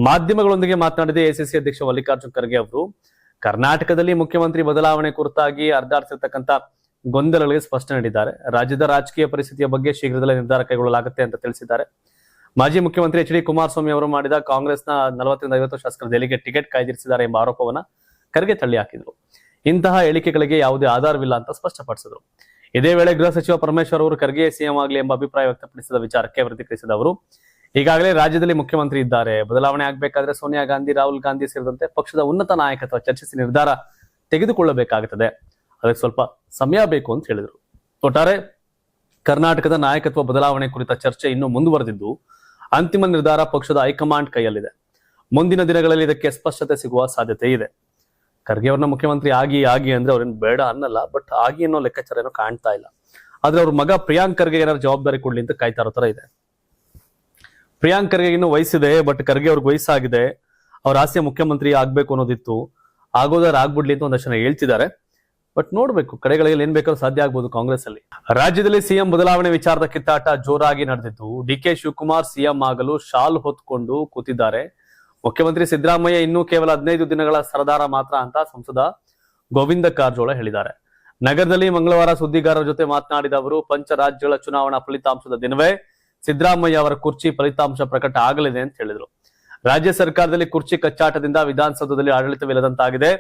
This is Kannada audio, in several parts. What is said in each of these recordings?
ಮಾಧ್ಯಮಗಳೊಂದಿಗೆ ಮಾತನಾಡಿದ ಎಸಿಸಿ ಅಧ್ಯಕ್ಷ ಮಲ್ಲಿಕಾರ್ಜುನ್ ಖರ್ಗೆ ಅವರು ಕರ್ನಾಟಕದಲ್ಲಿ ಮುಖ್ಯಮಂತ್ರಿ ಬದಲಾವಣೆ ಕುರಿತಾಗಿ ಹರಿದಾಡ್ತಿರ್ತಕ್ಕಂಥ ಗೊಂದಲಗಳಿಗೆ ಸ್ಪಷ್ಟನೆ ನೀಡಿದ್ದಾರೆ. ರಾಜ್ಯದ ರಾಜಕೀಯ ಪರಿಸ್ಥಿತಿಯ ಬಗ್ಗೆ ಶೀಘ್ರದಲ್ಲೇ ನಿರ್ಧಾರ ಕೈಗೊಳ್ಳಲಾಗುತ್ತೆ ಅಂತ ತಿಳಿಸಿದ್ದಾರೆ. ಮಾಜಿ ಮುಖ್ಯಮಂತ್ರಿ ಎಚ್ ಡಿ ಕುಮಾರಸ್ವಾಮಿ ಅವರು ಮಾಡಿದ ಕಾಂಗ್ರೆಸ್ನ 40-50 ಶಾಸಕರ ದೆಹಲಿಗೆ ಟಿಕೆಟ್ ಕಾಯ್ದಿರಿಸಿದ್ದಾರೆ ಎಂಬ ಆರೋಪವನ್ನ ಖರ್ಗೆ ತಳ್ಳಿ ಹಾಕಿದ್ರು. ಇಂತಹ ಹೇಳಿಕೆಗಳಿಗೆ ಯಾವುದೇ ಆಧಾರವಿಲ್ಲ ಅಂತ ಸ್ಪಷ್ಟಪಡಿಸಿದ್ರು. ಇದೇ ವೇಳೆ ಗೃಹ ಸಚಿವ ಪರಮೇಶ್ವರ್ ಅವರು ಖರ್ಗೆ ಸಿಎಂ ಆಗಲಿ ಎಂಬ ಅಭಿಪ್ರಾಯ ವ್ಯಕ್ತಪಡಿಸಿದ ವಿಚಾರಕ್ಕೆ ಪ್ರತಿಕ್ರಿಯಿಸಿದ ಅವರು, ಈಗಾಗಲೇ ರಾಜ್ಯದಲ್ಲಿ ಮುಖ್ಯಮಂತ್ರಿ ಇದ್ದಾರೆ, ಬದಲಾವಣೆ ಆಗಬೇಕಾದ್ರೆ ಸೋನಿಯಾ ಗಾಂಧಿ, ರಾಹುಲ್ ಗಾಂಧಿ ಸೇರಿದಂತೆ ಪಕ್ಷದ ಉನ್ನತ ನಾಯಕತ್ವ ಚರ್ಚಿಸಿ ನಿರ್ಧಾರ ತೆಗೆದುಕೊಳ್ಳಬೇಕಾಗುತ್ತದೆ. ಅದಕ್ಕೆ ಸ್ವಲ್ಪ ಸಮಯ ಬೇಕು ಅಂತ ಹೇಳಿದರು. ಒಟ್ಟಾರೆ ಕರ್ನಾಟಕದ ನಾಯಕತ್ವ ಬದಲಾವಣೆ ಕುರಿತ ಚರ್ಚೆ ಇನ್ನೂ ಮುಂದುವರೆದಿದ್ದು ಅಂತಿಮ ನಿರ್ಧಾರ ಪಕ್ಷದ ಹೈಕಮಾಂಡ್ ಕೈಯಲ್ಲಿದೆ. ಮುಂದಿನ ದಿನಗಳಲ್ಲಿ ಇದಕ್ಕೆ ಸ್ಪಷ್ಟತೆ ಸಿಗುವ ಸಾಧ್ಯತೆ ಇದೆ. ಖರ್ಗೆ ಅವ್ರನ್ನ ಮುಖ್ಯಮಂತ್ರಿ ಆಗಿ ಅಂದ್ರೆ ಅವ್ರೇನು ಬೇಡ ಅನ್ನಲ್ಲ, ಬಟ್ ಆಗಿ ಅನ್ನೋ ಲೆಕ್ಕಾಚಾರ ಏನೋ ಕಾಣ್ತಾ ಇಲ್ಲ. ಆದ್ರೆ ಅವ್ರ ಮಗ ಪ್ರಿಯಾಂಕ್ ಖರ್ಗೆ ಏನಾದ್ರು ಜವಾಬ್ದಾರಿ ಕೊಡ್ಲಿ ಅಂತ ಕಾಯ್ತಾ ಇರೋ ತರ ಇದೆ. ಪ್ರಿಯಾಂಕ್ ಖರ್ಗೆ ಇನ್ನೂ ವಯಸ್ಸಿದೆ, ಬಟ್ ಖರ್ಗೆ ಅವ್ರಿಗೆ ವಯಸ್ಸಾಗಿದೆ, ಅವ್ರ ಆಸೆ ಮುಖ್ಯಮಂತ್ರಿ ಆಗ್ಬೇಕು ಅನ್ನೋದಿತ್ತು, ಆಗೋದಾರ ಆಗ್ಬಿಡ್ಲಿ ಅಂತ ಒಂದಷ್ಟು ಜನ ಹೇಳ್ತಿದ್ದಾರೆ. ಬಟ್ ನೋಡ್ಬೇಕು, ಕಡೆಗಳಲ್ಲಿ ಏನ್ ಬೇಕಾದ್ರೂ ಸಾಧ್ಯ ಆಗ್ಬೋದು ಕಾಂಗ್ರೆಸ್ ಅಲ್ಲಿ. ರಾಜ್ಯದಲ್ಲಿ ಸಿಎಂ ಬದಲಾವಣೆ ವಿಚಾರದ ಕಿತ್ತಾಟ ಜೋರಾಗಿ ನಡೆದಿದ್ದು, ಡಿಕೆ ಶಿವಕುಮಾರ್ ಸಿಎಂ ಆಗಲು ಶಾಲ್ ಹೊತ್ಕೊಂಡು ಕೂತಿದ್ದಾರೆ. ಮುಖ್ಯಮಂತ್ರಿ ಸಿದ್ದರಾಮಯ್ಯ ಇನ್ನೂ ಕೇವಲ 15 ದಿನಗಳ ಸರದಾರ ಮಾತ್ರ ಅಂತ ಸಂಸದ ಗೋವಿಂದ ಕಾರಜೋಳ ಹೇಳಿದ್ದಾರೆ. ನಗರದಲ್ಲಿ ಮಂಗಳವಾರ ಸುದ್ದಿಗಾರರ ಜೊತೆ ಮಾತನಾಡಿದ ಅವರು, ಪಂಚ ರಾಜ್ಯಗಳ ಚುನಾವಣಾ ಫಲಿತಾಂಶದ ದಿನವೇ ಸಿದ್ದರಾಮಯ್ಯ ಅವರ ಕುರ್ಚಿ ಫಲಿತಾಂಶ ಪ್ರಕಟ ಆಗಲಿದೆ ಅಂತ ಹೇಳಿದ್ರು. ರಾಜ್ಯ ಸರ್ಕಾರದಲ್ಲಿ ಕುರ್ಚಿ ಕಚ್ಚಾಟದಿಂದ ವಿಧಾನಸೌಧದಲ್ಲಿ ಆಡಳಿತವಿಲ್ಲದಂತಾಗಿದೆ.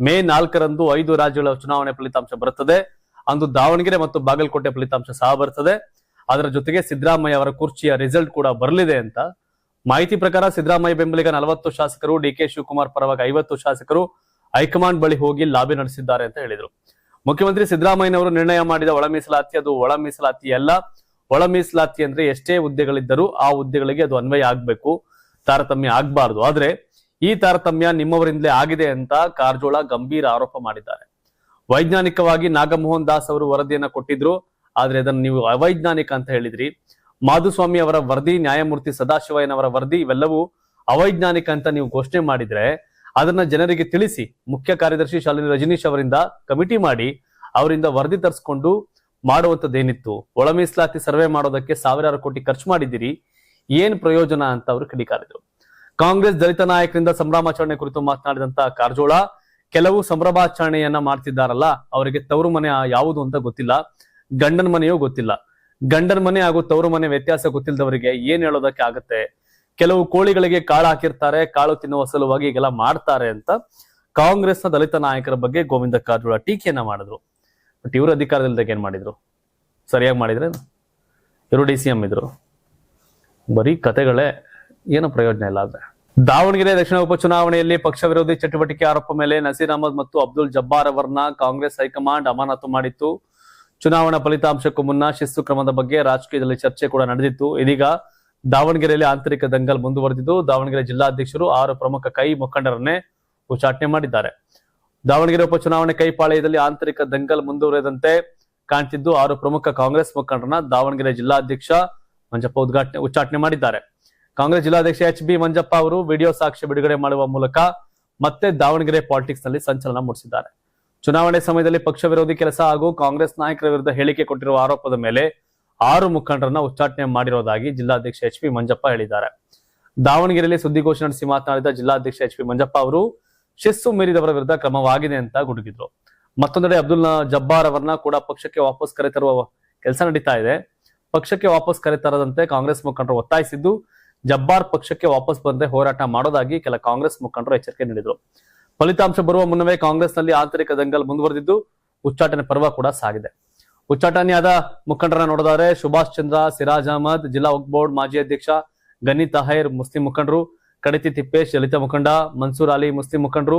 ಮೇ 4ರಂದು 5 ರಾಜ್ಯಗಳ ಚುನಾವಣೆ ಫಲಿತಾಂಶ ಬರುತ್ತದೆ. ಅಂದು ದಾವಣಗೆರೆ ಮತ್ತು ಬಾಗಲಕೋಟೆ ಫಲಿತಾಂಶ ಸಹ ಬರುತ್ತದೆ. ಅದರ ಜೊತೆಗೆ ಸಿದ್ದರಾಮಯ್ಯ ಅವರ ಕುರ್ಚಿಯ ರಿಸಲ್ಟ್ ಕೂಡ ಬರಲಿದೆ ಅಂತ. ಮಾಹಿತಿ ಪ್ರಕಾರ ಸಿದ್ದರಾಮಯ್ಯ ಬೆಂಬಲಿಗ 40 ಶಾಸಕರು, ಡಿಕೆ ಶಿವಕುಮಾರ್ ಪರವಾಗಿ 50 ಶಾಸಕರು ಹೈಕಮಾಂಡ್ ಬಳಿ ಹೋಗಿ ಲಾಬಿ ನಡೆಸಿದ್ದಾರೆ ಅಂತ ಹೇಳಿದ್ರು. ಮುಖ್ಯಮಂತ್ರಿ ಸಿದ್ದರಾಮಯ್ಯನವರು ನಿರ್ಣಯ ಮಾಡಿದ ಒಳ ಮೀಸಲಾತಿ ಅದು ಒಳ ಮೀಸಲಾತಿ ಅಲ್ಲ. ಒಳ ಮೀಸಲಾತಿ ಅಂದ್ರೆ ಎಷ್ಟೇ ಹುದ್ದೆಗಳಿದ್ದರೂ ಆ ಹುದ್ದೆಗಳಿಗೆ ಅದು ಅನ್ವಯ ಆಗ್ಬೇಕು, ತಾರತಮ್ಯ ಆಗ್ಬಾರ್ದು. ಆದ್ರೆ ಈ ತಾರತಮ್ಯ ನಿಮ್ಮವರಿಂದಲೇ ಆಗಿದೆ ಅಂತ ಕಾರಜೋಳ ಗಂಭೀರ ಆರೋಪ ಮಾಡಿದ್ದಾರೆ. ವೈಜ್ಞಾನಿಕವಾಗಿ ನಾಗಮೋಹನ್ ದಾಸ್ ಅವರು ವರದಿಯನ್ನ ಕೊಟ್ಟಿದ್ರು, ಆದ್ರೆ ಅದನ್ನು ನೀವು ಅವೈಜ್ಞಾನಿಕ ಅಂತ ಹೇಳಿದ್ರಿ. ಮಾಧುಸ್ವಾಮಿ ಅವರ ವರದಿ, ನ್ಯಾಯಮೂರ್ತಿ ಸದಾಶಿವಯ್ಯನವರ ವರದಿ ಇವೆಲ್ಲವೂ ಅವೈಜ್ಞಾನಿಕ ಅಂತ ನೀವು ಘೋಷಣೆ ಮಾಡಿದ್ರೆ ಅದನ್ನ ಜನರಿಗೆ ತಿಳಿಸಿ, ಮುಖ್ಯ ಕಾರ್ಯದರ್ಶಿ ಶಾಲಿನಿ ರಜನೀಶ್ ಅವರಿಂದ ಕಮಿಟಿ ಮಾಡಿ ಅವರಿಂದ ವರದಿ ತರಿಸ್ಕೊಂಡು ಮಾಡುವಂತದ್ದೇನಿತ್ತು? ಒಳ ಮೀಸಲಾತಿ ಸರ್ವೆ ಮಾಡೋದಕ್ಕೆ ಸಾವಿರಾರು ಕೋಟಿ ಖರ್ಚು ಮಾಡಿದ್ದೀರಿ, ಏನ್ ಪ್ರಯೋಜನ ಅಂತ ಅವರು ಕಿಡಿಕಾರಿದ್ರು. ಕಾಂಗ್ರೆಸ್ ದಲಿತ ನಾಯಕರಿಂದ ಸಂಭ್ರಮಾಚರಣೆ ಕುರಿತು ಮಾತನಾಡಿದಂತ ಕಾರಜೋಳ, ಕೆಲವು ಸಂಭ್ರಮಾಚರಣೆಯನ್ನ ಮಾಡ್ತಿದ್ದಾರಲ್ಲ, ಅವರಿಗೆ ತವರು ಮನೆ ಯಾವುದು ಅಂತ ಗೊತ್ತಿಲ್ಲ, ಗಂಡನ ಮನೆಯೂ ಗೊತ್ತಿಲ್ಲ. ಗಂಡನ ಮನೆ ಹಾಗೂ ತವರು ಮನೆ ವ್ಯತ್ಯಾಸ ಗೊತ್ತಿಲ್ಲದವರಿಗೆ ಏನ್ ಹೇಳೋದಕ್ಕೆ ಆಗತ್ತೆ? ಕೆಲವು ಕೋಳಿಗಳಿಗೆ ಕಾಳು ಹಾಕಿರ್ತಾರೆ, ಕಾಳು ತಿನ್ನುವ ಸಲುವಾಗಿ ಈಗೆಲ್ಲ ಮಾಡ್ತಾರೆ ಅಂತ ಕಾಂಗ್ರೆಸ್ನ ದಲಿತ ನಾಯಕರ ಬಗ್ಗೆ ಗೋವಿಂದ ಕಾರಜೋಳ ಟೀಕೆಯನ್ನ ಮಾಡಿದ್ರು. ಬಟ್ ಇವರು ಅಧಿಕಾರದಲ್ಲಿದ್ದಾಗ ಏನ್ ಮಾಡಿದ್ರು? ಸರಿಯಾಗಿ ಮಾಡಿದ್ರೆ ಇವರು DCM ಇದ್ರು. ಬರೀ ಕತೆಗಳೇ, ಏನು ಪ್ರಯೋಜನ ಇಲ್ಲ. ಆದ್ರೆ ದಾವಣಗೆರೆ ದಕ್ಷಿಣ ಉಪಚುನಾವಣೆಯಲ್ಲಿ ಪಕ್ಷ ವಿರೋಧಿ ಚಟುವಟಿಕೆ ಆರೋಪ ಮೇಲೆ ನಸೀರ್ ಅಹಮದ್ ಮತ್ತು ಅಬ್ದುಲ್ ಜಬ್ಬಾರ್ ಅವರನ್ನ ಕಾಂಗ್ರೆಸ್ ಹೈಕಮಾಂಡ್ ಅಮಾನತು ಮಾಡಿತ್ತು. ಚುನಾವಣಾ ಫಲಿತಾಂಶಕ್ಕೂ ಮುನ್ನ ಶಿಸ್ತು ಕ್ರಮದ ಬಗ್ಗೆ ರಾಜಕೀಯದಲ್ಲಿ ಚರ್ಚೆ ಕೂಡ ನಡೆದಿತ್ತು. ಇದೀಗ ದಾವಣಗೆರೆಯಲ್ಲಿ ಆಂತರಿಕ ದಂಗಲ್ ಮುಂದುವರೆದಿದ್ದು, ದಾವಣಗೆರೆ ಜಿಲ್ಲಾಧ್ಯಕ್ಷರು 6 ಪ್ರಮುಖ ಕೈ ಮುಖಂಡರನ್ನೇ ಉಚ್ಚಾಟನೆ ಮಾಡಿದ್ದಾರೆ. ದಾವಣಗೆರೆ ಉಪಚುನಾವಣೆ ಕೈಪಾಳ್ಯದಲ್ಲಿ ಆಂತರಿಕ ದಂಗಲ್ ಮುಂದುವರೆದಂತೆ ಕಾಣ್ತಿದ್ದು, 6 ಪ್ರಮುಖ ಕಾಂಗ್ರೆಸ್ ಮುಖಂಡರನ್ನ ದಾವಣಗೆರೆ ಜಿಲ್ಲಾಧ್ಯಕ್ಷ ಮಂಜಪ್ಪ ಉಚ್ಚಾಟನೆ ಮಾಡಿದ್ದಾರೆ. ಕಾಂಗ್ರೆಸ್ ಜಿಲ್ಲಾಧ್ಯಕ್ಷ HB ಮಂಜಪ್ಪ ಅವರು ವಿಡಿಯೋ ಸಾಕ್ಷ್ಯ ಬಿಡುಗಡೆ ಮಾಡುವ ಮೂಲಕ ಮತ್ತೆ ದಾವಣಗೆರೆ ಪಾಲಿಟಿಕ್ಸ್ ನಲ್ಲಿ ಸಂಚಲನ ಮೂಡಿಸಿದ್ದಾರೆ. ಚುನಾವಣೆ ಸಮಯದಲ್ಲಿ ಪಕ್ಷ ವಿರೋಧಿ ಕೆಲಸ ಹಾಗೂ ಕಾಂಗ್ರೆಸ್ ನಾಯಕರ ವಿರುದ್ಧ ಹೇಳಿಕೆ ಕೊಟ್ಟಿರುವ ಆರೋಪದ ಮೇಲೆ 6 ಮುಖಂಡರನ್ನ ಉಚ್ಚಾಟನೆ ಮಾಡಿರೋದಾಗಿ ಜಿಲ್ಲಾಧ್ಯಕ್ಷ HB ಮಂಜಪ್ಪ ಹೇಳಿದ್ದಾರೆ. ದಾವಣಗೆರೆಯಲ್ಲಿ ಸುದ್ದಿಗೋಷ್ಠಿ ನಡೆಸಿ ಮಾತನಾಡಿದ ಜಿಲ್ಲಾಧ್ಯಕ್ಷ HB ಮಂಜಪ್ಪ ಅವರು, ಶಿಸ್ತು ಮೀರಿದವರ ವಿರುದ್ಧ ಕ್ರಮವಾಗಿದೆ ಅಂತ ಗುಡುಗಿದ್ರು. ಮತ್ತೊಂದೆಡೆ ಅಬ್ದುಲ್ ಜಬ್ಬಾರ್ ಅವರನ್ನ ಕೂಡ ಪಕ್ಷಕ್ಕೆ ವಾಪಸ್ ಕರೆತರುವ ಕೆಲಸ ನಡೀತಾ ಇದೆ. ಪಕ್ಷಕ್ಕೆ ವಾಪಸ್ ಕರೆತರದಂತೆ ಕಾಂಗ್ರೆಸ್ ಮುಖಂಡರು ಒತ್ತಾಯಿಸಿದ್ದು, ಜಬ್ಬಾರ್ ಪಕ್ಷಕ್ಕೆ ವಾಪಸ್ ಬಂದ್ರೆ ಹೋರಾಟ ಮಾಡೋದಾಗಿ ಕೆಲ ಕಾಂಗ್ರೆಸ್ ಮುಖಂಡರು ಎಚ್ಚರಿಕೆ ನೀಡಿದ್ರು. ಫಲಿತಾಂಶ ಬರುವ ಮುನ್ನವೇ ಕಾಂಗ್ರೆಸ್ನಲ್ಲಿ ಆಂತರಿಕ ದಂಗಲ್ ಮುಂದುವರೆದಿದ್ದು, ಉಚ್ಚಾಟನೆ ಪರ್ವ ಕೂಡ ಸಾಗಿದೆ. ಉಚ್ಚಾಟನೆಯಾದ ಮುಖಂಡರನ್ನ ನೋಡಿದರೆ ಸುಭಾಷ್ ಚಂದ್ರ, ಸಿರಾಜ್ ಅಹಮದ್, ಜಿಲ್ಲಾ ವಕ್ಫ್ ಬೋರ್ಡ್ ಮಾಜಿ ಅಧ್ಯಕ್ಷ ಗನಿ ತಾಹಿರ್ ಮುಸ್ಲಿಂ ಮುಖಂಡರು, ಕಡತಿ ತಿಪ್ಪೇಶ್ ದಲಿತ ಮುಖಂಡ, ಮನ್ಸೂರ್ ಅಲಿ ಮುಸ್ಲಿಂ ಮುಖಂಡರು,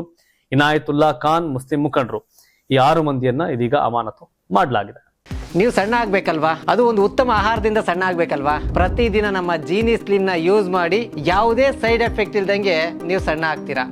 ಇನಾಯತುಲ್ಲಾ ಖಾನ್ ಮುಸ್ಲಿಂ ಮುಖಂಡರು, ಈ 6 ಮಂದಿಯನ್ನ ಇದೀಗ ಅಮಾನತು ಮಾಡಲಾಗಿದೆ. ನೀವು ಸಣ್ಣ ಆಗ್ಬೇಕಲ್ವಾ? ಅದು ಒಂದು ಉತ್ತಮ ಆಹಾರದಿಂದ ಸಣ್ಣ ಆಗ್ಬೇಕಲ್ವಾ? ಪ್ರತಿದಿನ ನಮ್ಮ ಜೀನಿ ಸ್ಲಿಮ್ ನ ಯೂಸ್ ಮಾಡಿ ಯಾವುದೇ ಸೈಡ್ ಎಫೆಕ್ಟ್ ಇಲ್ದಂಗೆ ನೀವು ಸಣ್ಣ ಆಗ್ತೀರಾ.